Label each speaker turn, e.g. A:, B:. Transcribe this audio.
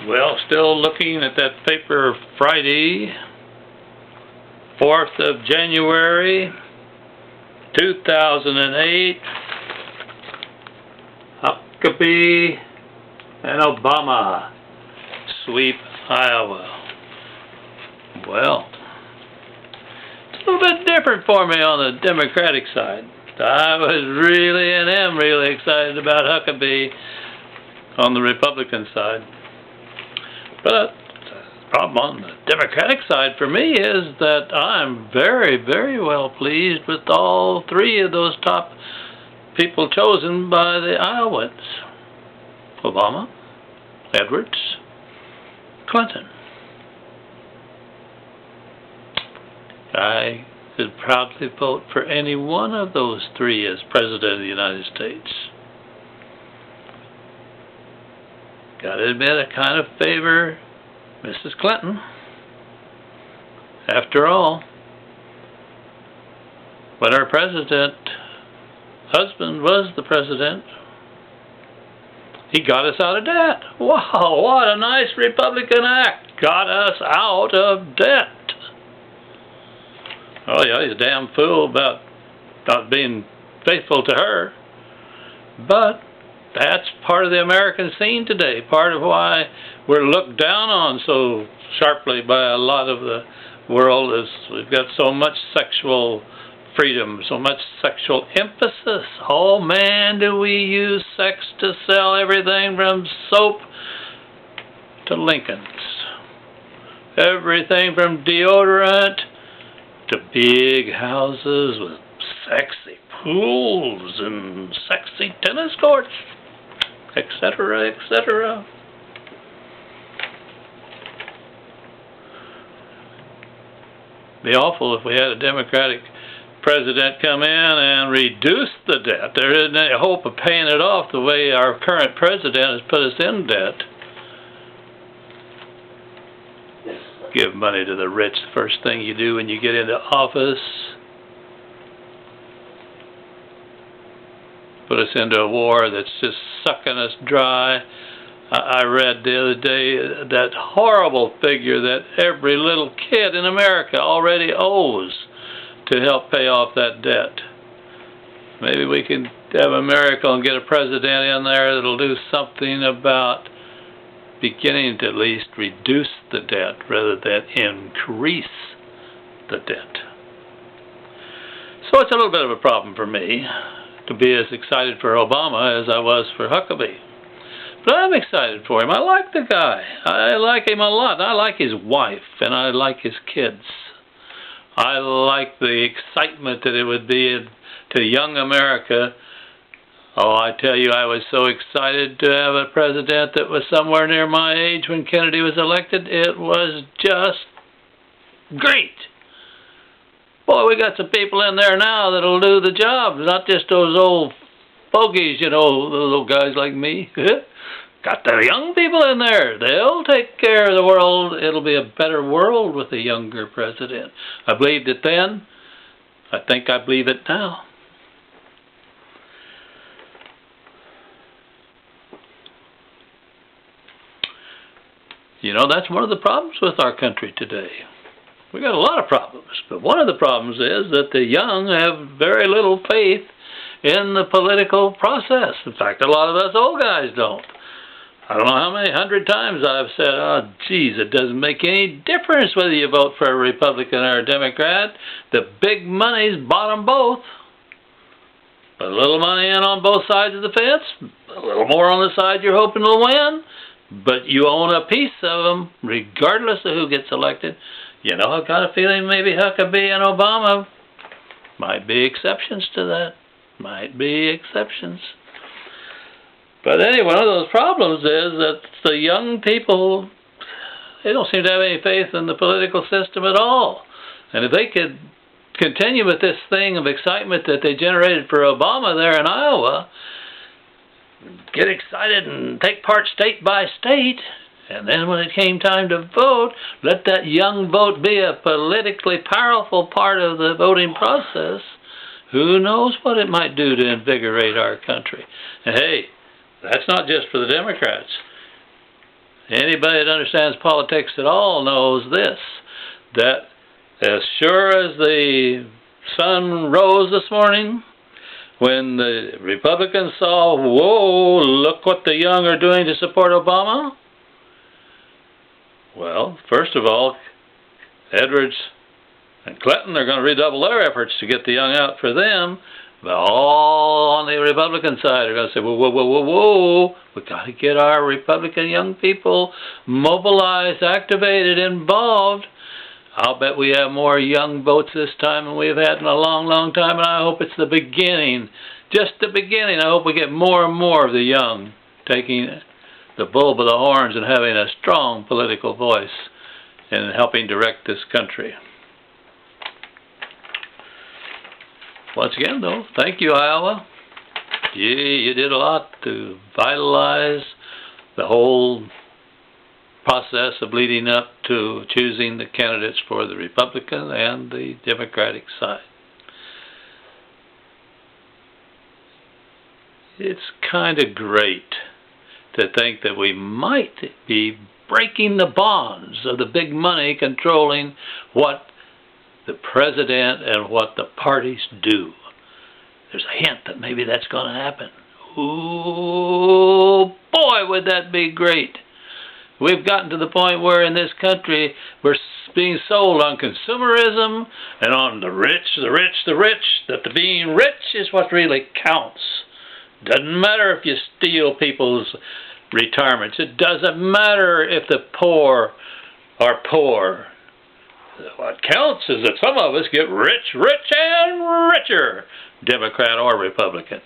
A: Well, still looking at that paper Friday, 4th of January, 2008, Huckabee and Obama sweep Iowa. Well, it's a little bit different for me on the Democratic side. I was really and am really excited about Huckabee on the Republican side. But the problem on the Democratic side for me is that I'm very, very well pleased with all three of those top people chosen by the Iowans: Obama, Edwards, Clinton. I could proudly vote for any one of those three as President of the United States. Gotta admit, I kind of favor Mrs. Clinton. After all, when her husband was the president, he got us out of debt. Wow, what a nice Republican act. Got us out of debt. Oh yeah, he's a damn fool about not being faithful to her. But that's part of the American scene today. Part of why we're looked down on so sharply by a lot of the world is we've got so much sexual freedom, so much sexual emphasis. Oh man, do we use sex to sell everything from soap to Lincolns. Everything from deodorant to big houses with sexy pools and sexy tennis courts, etc., etc. Be awful if we had a Democratic president come in and reduce the debt. There isn't any hope of paying it off the way our current president has put us in debt. Give money to the rich, the first thing you do when you get into office. Put us into a war that's just sucking us dry. I read the other day that horrible figure that every little kid in America already owes to help pay off that debt. Maybe we can have a miracle and get a president in there that'll do something about beginning to at least reduce the debt rather than increase the debt. So it's a little bit of a problem for me to be as excited for Obama as I was for Huckabee. But I'm excited for him. I like the guy. I like him a lot. I like his wife, and I like his kids. I like the excitement that it would be to young America. Oh, I tell you, I was so excited to have a president that was somewhere near my age when Kennedy was elected. It was just great. Boy, we got some people in there now that'll do the job, not just those old fogies, you know, those old guys like me. Got the young people in there. They'll take care of the world. It'll be a better world with a younger president. I believed it then. I think I believe it now. You know, that's one of the problems with our country today. We got a lot of problems, but one of the problems is that the young have very little faith in the political process. In fact, a lot of us old guys don't. I don't know how many 100 times I've said, oh, geez, it doesn't make any difference whether you vote for a Republican or a Democrat. The big money's bottom both. Put a little money in on both sides of the fence, a little more on the side you're hoping to win, but you own a piece of them regardless of who gets elected. You know, I've got a feeling maybe Huckabee and Obama might be exceptions to that. Might be exceptions. But anyway, one of those problems is that the young people, they don't seem to have any faith in the political system at all. And if they could continue with this thing of excitement that they generated for Obama there in Iowa, get excited and take part state by state, and then when it came time to vote, let that young vote be a politically powerful part of the voting process, who knows what it might do to invigorate our country. And hey, that's not just for the Democrats. Anybody that understands politics at all knows this, that as sure as the sun rose this morning, when the Republicans saw, whoa, look what the young are doing to support Obama. Well, first of all, Edwards and Clinton are going to redouble their efforts to get the young out for them. But all on the Republican side are going to say, whoa, whoa, whoa, whoa, whoa. We've got to get our Republican young people mobilized, activated, involved. I'll bet we have more young votes this time than we've had in a long, long time, and I hope it's the beginning, just the beginning. I hope we get more and more of the young taking the bull by the horns and having a strong political voice in helping direct this country. Once again, though, thank you, Iowa. You did a lot to vitalize the whole process of leading up to choosing the candidates for the Republican and the Democratic side. It's kind of great to think that we might be breaking the bonds of the big money controlling what the president and what the parties do. There's a hint that maybe that's going to happen. Ooh, boy, would that be great. We've gotten to the point where in this country we're being sold on consumerism and on the rich, that the being rich is what really counts. Doesn't matter if you steal people's retirements. It doesn't matter if the poor are poor. What counts is that some of us get rich, rich and richer, Democrat or Republican.